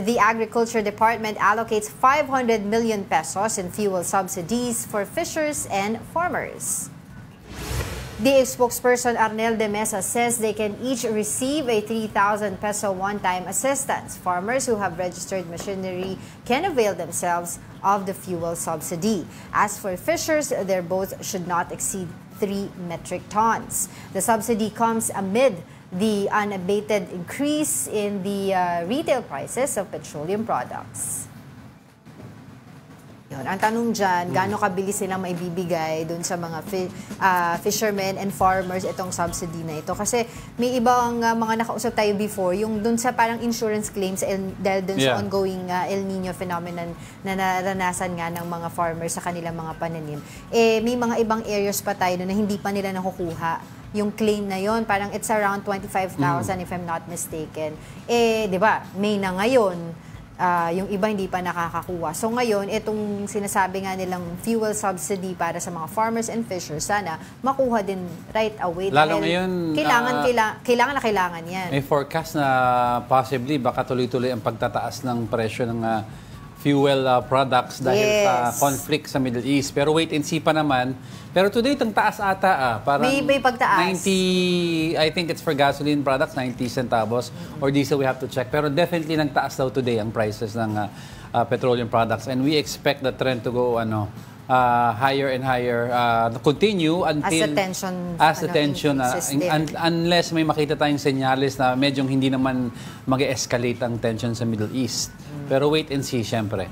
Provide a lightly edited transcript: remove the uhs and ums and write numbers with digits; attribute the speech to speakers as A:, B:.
A: The Agriculture Department allocates 500 million pesos in fuel subsidies for fishers and farmers. The spokesperson Arnel de Mesa says they can each receive a 3,000 peso one-time assistance. Farmers who have registered machinery can avail themselves of the fuel subsidy. As for fishers, their boats should not exceed 3 metric tons. The subsidy comes amid the unabated increase in the retail prices of petroleum products. Yun, ang tanong dyan, gaano kabilis silang maibibigay dun sa mga fishermen and farmers itong subsidy na ito? Kasi may ibang mga nakausap tayo before, yung dun sa parang insurance claims dahil dun sa ongoing El Nino phenomenon na naranasan nga ng mga farmers sa kanilang mga pananim. May mga ibang areas pa tayo na hindi pa nila nakukuha yung claim na yon, parang it's around 25,000 if I'm not mistaken. Di ba, May na ngayon, yung iba hindi pa nakakakuha. So ngayon, itong sinasabi nga nilang fuel subsidy para sa mga farmers and fishers, sana makuha din right away.
B: Lalo ngayon,
A: kailangan yan.
B: May forecast na possibly baka tuloy-tuloy ang pagtataas ng presyo ng fuel products dahil sa conflict sa Middle East. Pero wait and see pa naman. Pero today, itong taas ata. Parang
A: may pagtaas.
B: 90, I think it's for gasoline products, 90 centavos. Or diesel, we have to check. Pero definitely nagtaas daw today ang prices ng petroleum products. And we expect the trend to go higher and higher, continue until
A: as the tension
B: unless may makita tayong senyales na medyo hindi naman mag-escalate ang tension sa Middle East. Pero wait and see, syempre.